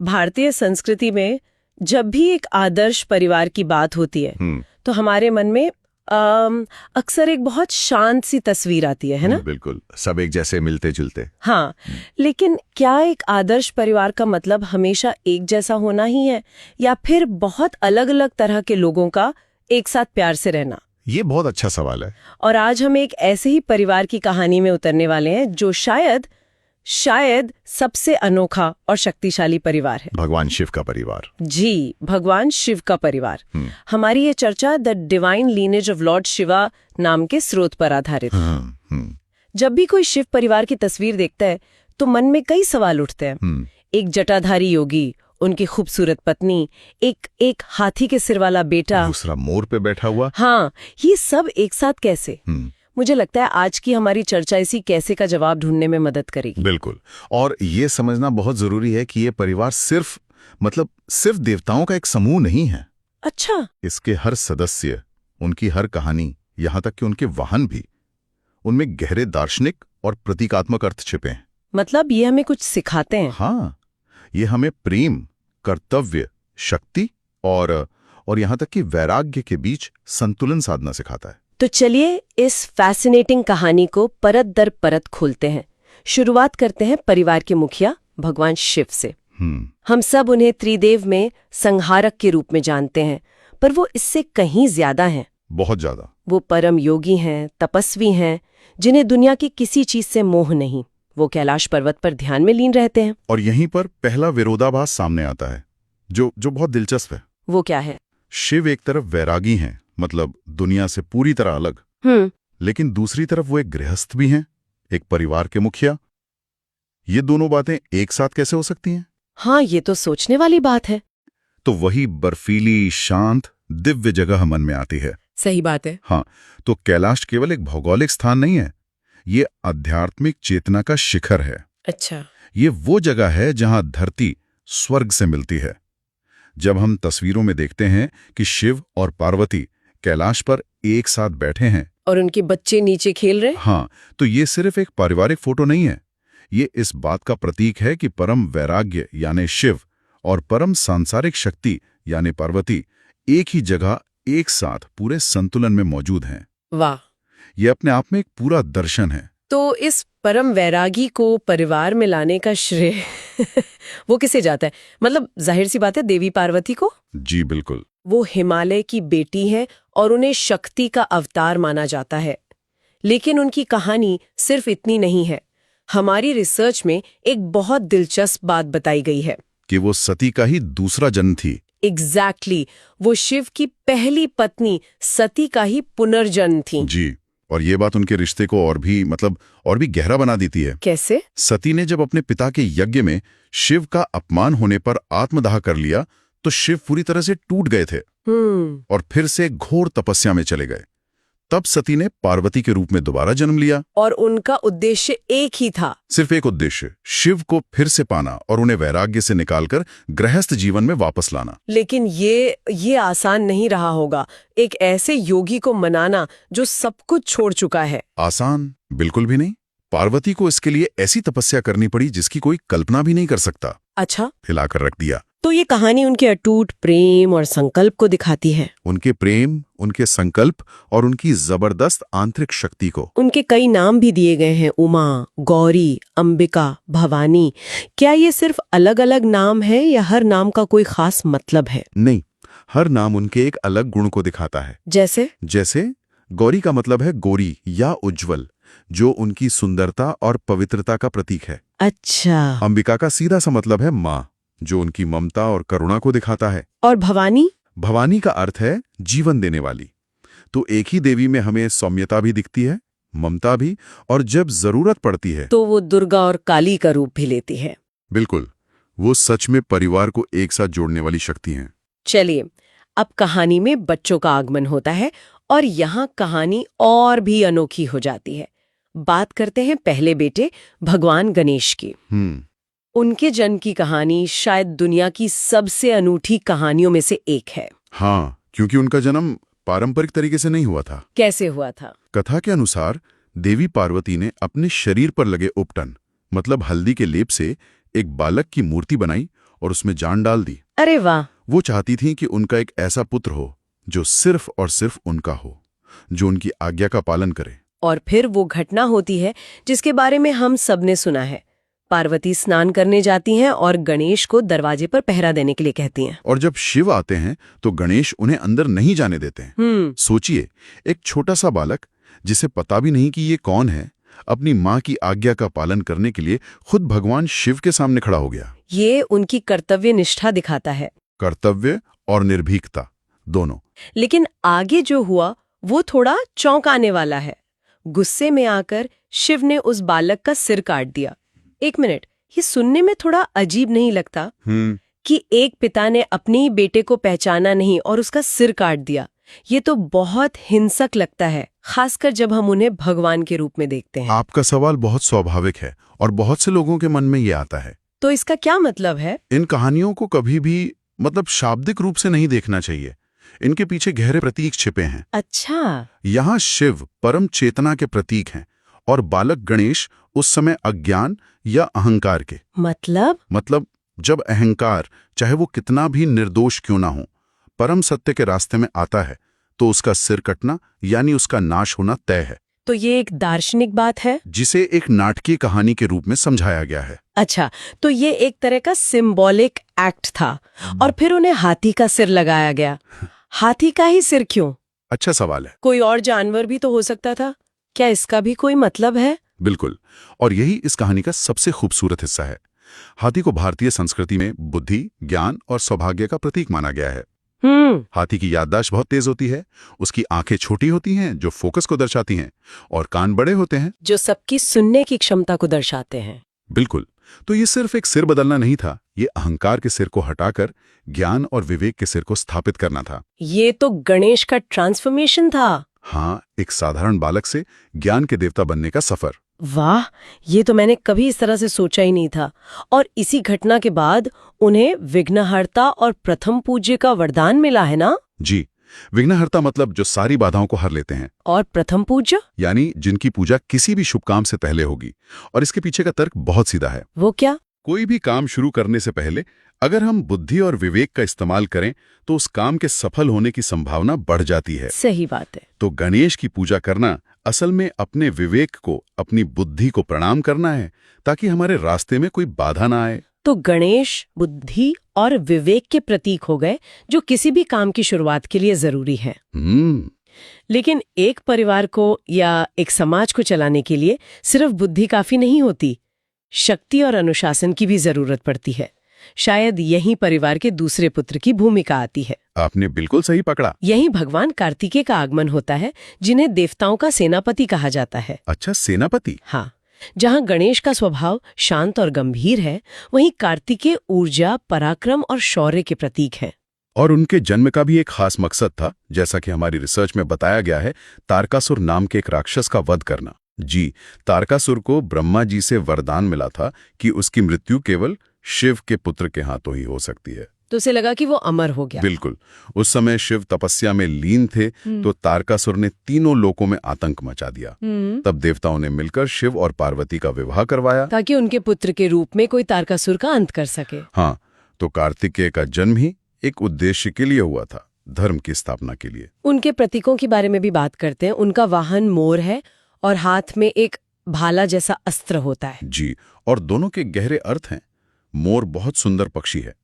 भारतीय संस्कृति में जब भी एक आदर्श परिवार की बात होती है तो हमारे मन में अक्सर एक बहुत शांत सी तस्वीर आती है ना? बिल्कुल, सब एक जैसे मिलते जुलते। हाँ, लेकिन क्या एक आदर्श परिवार का मतलब हमेशा एक जैसा होना ही है या फिर बहुत अलग अलग तरह के लोगों का एक साथ प्यार से रहना? ये बहुत अच्छा सवाल है। और आज हम एक ऐसे ही परिवार की कहानी में उतरने वाले हैं जो शायद सबसे अनोखा और शक्तिशाली परिवार है। भगवान शिव का परिवार। जी, भगवान शिव का परिवार। हमारी ये चर्चा the divine lineage of Lord Shiva नाम के स्रोत पर आधारित है। जब भी कोई शिव परिवार की तस्वीर देखता है तो मन में कई सवाल उठते हैं। एक जटाधारी योगी, उनकी खूबसूरत पत्नी, एक हाथी के सिर वाला बेटा, दूसरा मोर पे बैठा हुआ। हाँ, ये सब एक साथ कैसे? मुझे लगता है आज की हमारी चर्चा इसी कैसे का जवाब ढूंढने में मदद करेगी। बिल्कुल, और ये समझना बहुत जरूरी है कि ये परिवार सिर्फ देवताओं का एक समूह नहीं है। अच्छा। इसके हर सदस्य, उनकी हर कहानी, यहाँ तक कि उनके वाहन भी, उनमें गहरे दार्शनिक और प्रतीकात्मक अर्थ छिपे हैं। मतलब ये हमें कुछ सिखाते हैं? हाँ, ये हमें प्रेम, कर्तव्य, शक्ति और यहाँ तक कि वैराग्य के बीच संतुलन साधना सिखाता है। तो चलिए इस फैसिनेटिंग कहानी को परत दर परत खोलते हैं। शुरुआत करते हैं परिवार के मुखिया भगवान शिव से। हम सब उन्हें त्रिदेव में संहारक के रूप में जानते हैं, पर वो इससे कहीं ज्यादा हैं। बहुत ज्यादा। वो परम योगी हैं, तपस्वी हैं, जिन्हें दुनिया की किसी चीज से मोह नहीं। वो कैलाश पर्वत पर ध्यान में लीन रहते हैं। और यहीं पर पहला विरोधाभास सामने आता है जो बहुत दिलचस्प है। वो क्या है? शिव एक तरफ वैरागी हैं, मतलब दुनिया से पूरी तरह अलग, लेकिन दूसरी तरफ वो एक गृहस्थ भी हैं, एक परिवार के मुखिया। ये दोनों बातें एक साथ कैसे हो सकती हैं? हाँ, ये तो सोचने वाली बात है। तो वही बर्फीली, शांत, दिव्य जगह मन में आती है। सही बात है। हाँ, तो कैलाश केवल एक भौगोलिक स्थान नहीं है, ये आध्यात्मिक चेतना का शिखर है। अच्छा। ये वो जगह है जहां धरती स्वर्ग से मिलती है। जब हम तस्वीरों में देखते हैं कि शिव और पार्वती कैलाश पर एक साथ बैठे हैं और उनके बच्चे नीचे खेल रहे हैं, हाँ, तो ये सिर्फ एक पारिवारिक फोटो नहीं है। ये इस बात का प्रतीक है कि परम वैराग्य यानी शिव और परम सांसारिक शक्ति यानी पार्वती एक ही जगह एक साथ पूरे संतुलन में मौजूद हैं। वाह! ये अपने आप में एक पूरा दर्शन है। तो इस परम वैरागी को परिवार में लाने का श्रेय वो किसे जाता है? मतलब जाहिर सी बात है, देवी पार्वती को। जी बिल्कुल। वो हिमालय की बेटी हैं और उन्हें शक्ति का अवतार माना जाता है। लेकिन उनकी कहानी सिर्फ इतनी नहीं है। हमारी रिसर्च में एक बहुत दिलचस्प बात बताई गई है कि वो सती का ही दूसरा जन्म थी। एग्जैक्टली, वो शिव की पहली पत्नी सती का ही पुनर्जन्म थी। जी, और ये बात उनके रिश्ते को और भी गहरा बना देती है। कैसे? सती ने जब अपने पिता के यज्ञ में शिव का अपमान होने पर आत्मदाह कर लिया तो शिव पूरी तरह से टूट गए थे और फिर से घोर तपस्या में चले गए। तब सती ने पार्वती के रूप में दोबारा जन्म लिया और उनका उद्देश्य एक ही था, सिर्फ एक उद्देश्य, शिव को फिर से पाना और उन्हें वैराग्य से निकालकर गृहस्थ जीवन में वापस लाना। लेकिन ये आसान नहीं रहा होगा, एक ऐसे योगी को मनाना जो सब कुछ छोड़ चुका है। आसान बिल्कुल भी नहीं। पार्वती को इसके लिए ऐसी तपस्या करनी पड़ी जिसकी कोई कल्पना भी नहीं कर सकता। अच्छा। हिलाकर रख दिया। तो ये कहानी उनके अटूट प्रेम और संकल्प को दिखाती है। उनके प्रेम, उनके संकल्प और उनकी जबरदस्त आंतरिक शक्ति को। उनके कई नाम भी दिए गए हैं, उमा, गौरी, अंबिका, भवानी। क्या ये सिर्फ अलग अलग नाम है या हर नाम का कोई खास मतलब है? नहीं, हर नाम उनके एक अलग गुण को दिखाता है। जैसे गौरी का मतलब है गोरी या उज्जवल, जो उनकी सुंदरता और पवित्रता का प्रतीक है। अच्छा। अंबिका का सीधा सा मतलब है माँ, जो उनकी ममता और करुणा को दिखाता है। और भवानी का अर्थ है जीवन देने वाली। तो एक ही देवी में हमें सौम्यता भी दिखती है, ममता भी, और जब जरूरत पड़ती है तो वो दुर्गा और काली का रूप भी लेती है। बिल्कुल, वो सच में परिवार को एक साथ जोड़ने वाली शक्ति हैं। चलिए, अब कहानी में बच्चों का आगमन होता है और यहाँ कहानी और भी अनोखी हो जाती है। बात करते हैं पहले बेटे भगवान गणेश की। उनके जन्म की कहानी शायद दुनिया की सबसे अनूठी कहानियों में से एक है। हाँ, क्योंकि उनका जन्म पारंपरिक तरीके से नहीं हुआ था। कैसे हुआ था? कथा के अनुसार देवी पार्वती ने अपने शरीर पर लगे उपटन, मतलब हल्दी के लेप से एक बालक की मूर्ति बनाई और उसमें जान डाल दी। अरे वाह। वो चाहती थीं कि उनका एक ऐसा पुत्र हो जो सिर्फ और सिर्फ उनका हो, जो उनकी आज्ञा का पालन करे। और फिर वो घटना होती है जिसके बारे में हम सबने सुना है। पार्वती स्नान करने जाती हैं और गणेश को दरवाजे पर पहरा देने के लिए कहती हैं। और जब शिव आते हैं तो गणेश उन्हें अंदर नहीं जाने देते हैं। सोचिए, एक छोटा सा बालक जिसे पता भी नहीं कि ये कौन है, अपनी माँ की आज्ञा का पालन करने के लिए खुद भगवान शिव के सामने खड़ा हो गया। ये उनकी कर्तव्य निष्ठा दिखाता है। कर्तव्य और निर्भीकता दोनों। लेकिन आगे जो हुआ वो थोड़ा चौंकाने वाला है। गुस्से में आकर शिव ने उस बालक का सिर काट दिया। एक मिनट, ये सुनने में थोड़ा अजीब नहीं लगता कि एक पिता ने अपने ही बेटे को पहचाना नहीं और उसका सिर काट दिया? ये तो बहुत हिंसक लगता है, खासकर जब हम उन्हें भगवान के रूप में देखते हैं। आपका सवाल बहुत स्वाभाविक है और बहुत से लोगों के मन में ये आता है। तो इसका क्या मतलब है? इन कहानियों को कभी भी शाब्दिक रूप से नहीं देखना चाहिए। इनके पीछे गहरे प्रतीक छिपे हैं। अच्छा। यहाँ शिव परम चेतना के प्रतीक हैं और बालक गणेश उस समय अज्ञान या अहंकार के। मतलब जब अहंकार, चाहे वो कितना भी निर्दोष क्यों ना हो, परम सत्य के रास्ते में आता है तो उसका सिर कटना यानी उसका नाश होना तय है। तो ये एक दार्शनिक बात है जिसे एक नाटकीय कहानी के रूप में समझाया गया है। अच्छा, तो ये एक तरह का सिंबॉलिक एक्ट था। और फिर उन्हें हाथी का सिर लगाया गया। हाथी का ही सिर क्यों? अच्छा सवाल है। कोई और जानवर भी तो हो सकता था। क्या इसका भी कोई मतलब है? बिल्कुल, और यही इस कहानी का सबसे खूबसूरत हिस्सा है। हाथी को भारतीय संस्कृति में बुद्धि, ज्ञान और सौभाग्य का प्रतीक माना गया है। हाथी की याददाश्त बहुत तेज होती है, उसकी आंखें छोटी होती हैं जो फोकस को दर्शाती हैं, और कान बड़े होते हैं जो सबकी सुनने की क्षमता को दर्शाते हैं। बिल्कुल, तो ये सिर्फ एक सिर बदलना नहीं था, ये अहंकार के सिर को हटाकर ज्ञान और विवेक के सिर को स्थापित करना था। ये तो गणेश का ट्रांसफॉर्मेशन था। हाँ, एक साधारण बालक से ज्ञान के देवता बनने का सफर। वाह, ये तो मैंने कभी इस तरह से सोचा ही नहीं था। और इसी घटना के बाद उन्हें विघ्नहर्ता और प्रथम पूज्य का वरदान मिला है ना? जी, विघ्नहर्ता मतलब जो सारी बाधाओं को हर लेते हैं। और प्रथम पूज्य यानी जिनकी पूजा किसी भी शुभ काम से पहले होगी। और इसके पीछे का तर्क बहुत सीधा है। वो क्या? कोई भी काम शुरू करने से पहले अगर हम बुद्धि और विवेक का इस्तेमाल करें तो उस काम के सफल होने की संभावना बढ़ जाती है। सही बात है। तो गणेश की पूजा करना असल में अपने विवेक को, अपनी बुद्धि को प्रणाम करना है, ताकि हमारे रास्ते में कोई बाधा ना आए। तो गणेश बुद्धि और विवेक के प्रतीक हो गए, जो किसी भी काम की शुरुआत के लिए जरूरी है। लेकिन एक परिवार को या एक समाज को चलाने के लिए सिर्फ बुद्धि काफी नहीं होती, शक्ति और अनुशासन की भी जरूरत पड़ती है। शायद यही परिवार के दूसरे पुत्र की भूमिका आती है। आपने बिल्कुल सही पकड़ा। यही भगवान कार्तिकेय का आगमन होता है, जिन्हें देवताओं का सेनापति कहा जाता है। अच्छा, सेनापति। हाँ, जहाँ गणेश का स्वभाव शांत और गंभीर है, वहीं कार्तिकेय ऊर्जा, पराक्रम और शौर्य के प्रतीक हैं। और उनके जन्म का भी एक खास मकसद था, जैसा कि हमारी रिसर्च में बताया गया है, तारकासुर नाम के एक राक्षस का वध करना। जी, तारकासुर को ब्रह्मा जी से वरदान मिला था कि उसकी मृत्यु केवल शिव के पुत्र के हाथों ही हो सकती है। तो उसे लगा कि वो अमर हो गया। बिल्कुल, उस समय शिव तपस्या में लीन थे, तो तारकासुर ने तीनों लोकों में आतंक मचा दिया। तब देवताओं ने मिलकर शिव और पार्वती का विवाह करवाया, ताकि उनके पुत्र के रूप में कोई तारकासुर का अंत कर सके। हाँ, तो कार्तिकेय का जन्म ही एक उद्देश्य के लिए हुआ था, धर्म की स्थापना के लिए। उनके प्रतीकों के बारे में भी बात करते हैं। उनका वाहन मोर है और हाथ में एक भाला जैसा अस्त्र होता है। जी, और दोनों के गहरे अर्थ हैं। मोर बहुत सुंदर पक्षी है,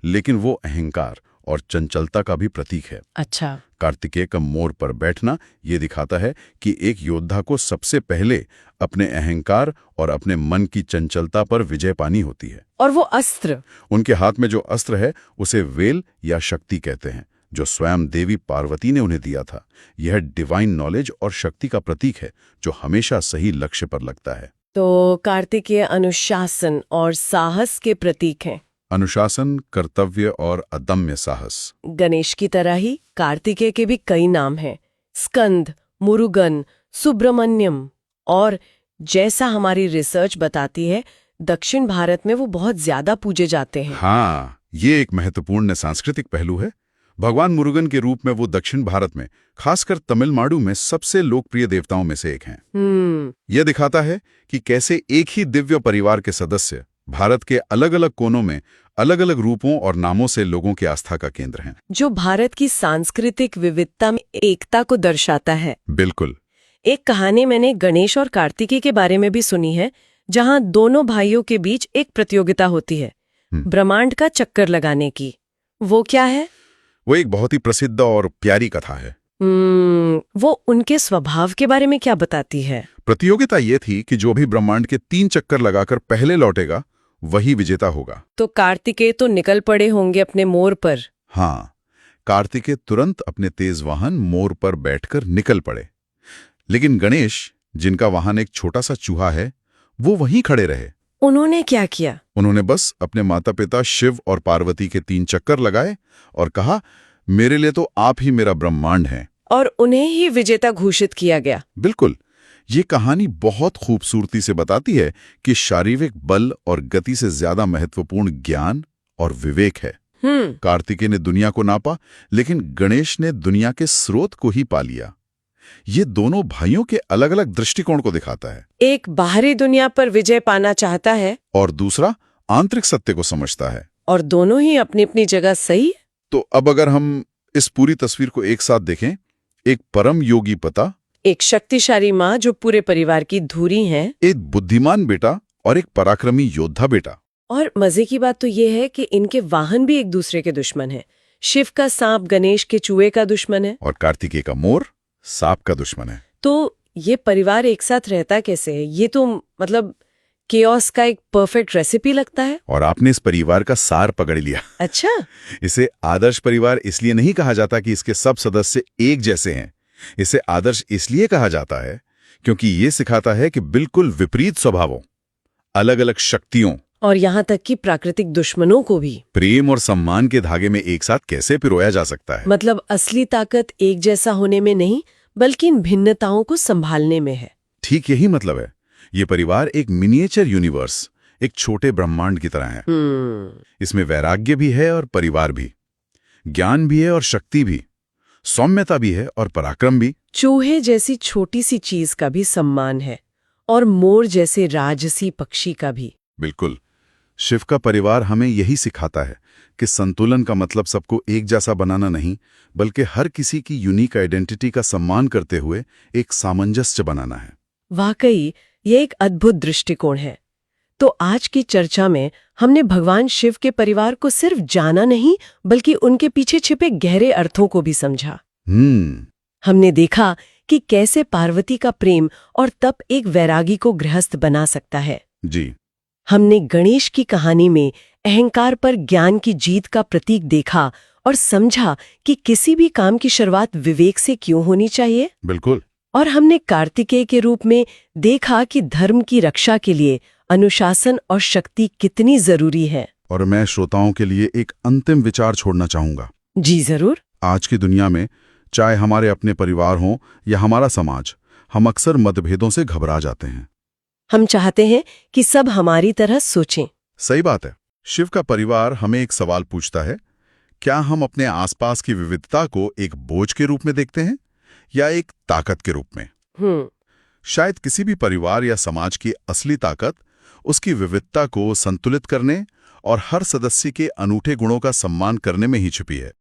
लेकिन वो अहंकार और चंचलता का भी प्रतीक है। अच्छा। कार्तिकेय का मोर पर बैठना ये दिखाता है कि एक योद्धा को सबसे पहले अपने अहंकार और अपने मन की चंचलता पर विजय पानी होती है। और वो अस्त्र, उनके हाथ में जो अस्त्र है उसे वेल या शक्ति कहते हैं, जो स्वयं देवी पार्वती ने उन्हें दिया था। यह डिवाइन नॉलेज और शक्ति का प्रतीक है, जो हमेशा सही लक्ष्य पर लगता है। तो कार्तिकेय अनुशासन और साहस के प्रतीक हैं। अनुशासन, कर्तव्य और अदम्य साहस। गणेश की तरह ही कार्तिकेय के भी कई नाम हैं, स्कंद, मुरुगन, सुब्रमण्यम। और जैसा हमारी रिसर्च बताती है, दक्षिण भारत में वो बहुत ज्यादा पूजे जाते हैं। हाँ, ये एक महत्वपूर्ण सांस्कृतिक पहलू है। भगवान मुरुगन के रूप में वो दक्षिण भारत में, खासकर तमिलनाडु में सबसे लोकप्रिय देवताओं में से एक हैं। यह दिखाता है कि कैसे एक ही दिव्य परिवार के सदस्य भारत के अलग अलग कोनों में अलग अलग रूपों और नामों से लोगों की आस्था का केंद्र हैं। जो भारत की सांस्कृतिक विविधता में एकता को दर्शाता है। बिल्कुल। एक कहानी मैंने गणेश और कार्तिकेय के बारे में भी सुनी है, जहां दोनों भाइयों के बीच एक प्रतियोगिता होती है ब्रह्मांड का चक्कर लगाने की। वो क्या है? वो एक बहुत ही प्रसिद्ध और प्यारी कथा है। वो उनके स्वभाव के बारे में क्या बताती है? प्रतियोगिता ये थी कि जो भी ब्रह्मांड के 3 चक्कर लगाकर पहले लौटेगा वही विजेता होगा। तो कार्तिकेय तो निकल पड़े होंगे अपने मोर पर। हाँ, कार्तिकेय तुरंत अपने तेज वाहन मोर पर बैठकर निकल पड़े। लेकिन गणेश, जिनका वाहन एक छोटा सा चूहा है, वो वहीं खड़े रहे। उन्होंने क्या किया? उन्होंने बस अपने माता पिता शिव और पार्वती के 3 चक्कर लगाए और कहा, मेरे लिए तो आप ही मेरा ब्रह्मांड हैं। और उन्हें ही विजेता घोषित किया गया। बिल्कुल। ये कहानी बहुत खूबसूरती से बताती है कि शारीरिक बल और गति से ज्यादा महत्वपूर्ण ज्ञान और विवेक है। कार्तिकेय ने दुनिया को नापा, लेकिन गणेश ने दुनिया के स्रोत को ही पा लिया। ये दोनों भाइयों के अलग अलग दृष्टिकोण को दिखाता है। एक बाहरी दुनिया पर विजय पाना चाहता है और दूसरा आंतरिक सत्य को समझता है। और दोनों ही अपनी अपनी जगह सही है। तो अब अगर हम इस पूरी तस्वीर को एक साथ देखें, एक परम योगी पिता, एक शक्तिशाली माँ जो पूरे परिवार की धुरी है, एक बुद्धिमान बेटा और एक पराक्रमी योद्धा बेटा। और मजे की बात तो ये है कि इनके वाहन भी एक दूसरे के दुश्मन हैं। शिव का सांप गणेश के चूहे का दुश्मन है और कार्तिकेय का मोर सांप का दुश्मन है। तो ये परिवार एक साथ रहता कैसे है? ये तो मतलब केओस का एक परफेक्ट रेसिपी लगता है। और आपने इस परिवार का सार पकड़ लिया। अच्छा, इसे आदर्श परिवार इसलिए नहीं कहा जाता कि इसके सब सदस्य एक जैसे हैं। इसे आदर्श इसलिए कहा जाता है क्योंकि ये सिखाता है कि बिल्कुल विपरीत स्वभावों, अलग अलग शक्तियों और यहाँ तक कि प्राकृतिक दुश्मनों को भी प्रेम और सम्मान के धागे में एक साथ कैसे पिरोया जा सकता है। मतलब असली ताकत एक जैसा होने में नहीं, बल्कि इन भिन्नताओं को संभालने में है। ठीक यही मतलब है। ये परिवार एक मिनिएचर यूनिवर्स, एक छोटे ब्रह्मांड की तरह है। इसमें वैराग्य भी है और परिवार भी, ज्ञान भी है और शक्ति भी, सौम्यता भी है और पराक्रम भी। चूहे जैसी छोटी सी चीज का भी सम्मान है और मोर जैसे राजसी पक्षी का भी। बिल्कुल। शिव का परिवार हमें यही सिखाता है कि संतुलन का मतलब सबको एक जैसा बनाना नहीं, बल्कि हर किसी की यूनिक आइडेंटिटी का सम्मान करते हुए एक सामंजस्य बनाना है। वाकई ये एक अद्भुत दृष्टिकोण है। तो आज की चर्चा में हमने भगवान शिव के परिवार को सिर्फ जाना नहीं, बल्कि उनके पीछे छिपे गहरे अर्थों को भी समझा। हमने देखा कि कैसे पार्वती का प्रेम और तप एक वैरागी को गृहस्थ बना सकता है। जी। हमने गणेश की कहानी में अहंकार पर ज्ञान की जीत का प्रतीक देखा और समझा कि किसी भी काम की शुरुआत विवेक से क्यों होनी चाहिए। बिल्कुल। और हमने कार्तिकेय के रूप में देखा कि धर्म की रक्षा के लिए अनुशासन और शक्ति कितनी जरूरी है। और मैं श्रोताओं के लिए एक अंतिम विचार छोड़ना चाहूंगा। जी जरूर। आज की दुनिया में, चाहे हमारे अपने परिवार हों या हमारा समाज, हम अक्सर मतभेदों से घबरा जाते हैं। हम चाहते हैं कि सब हमारी तरह सोचें। सही बात है। शिव का परिवार हमें एक सवाल पूछता है, क्या हम अपने आसपास की विविधता को एक बोझ के रूप में देखते हैं या एक ताकत के रूप में? शायद किसी भी परिवार या समाज की असली ताकत उसकी विविधता को संतुलित करने और हर सदस्य के अनूठे गुणों का सम्मान करने में ही छुपी है।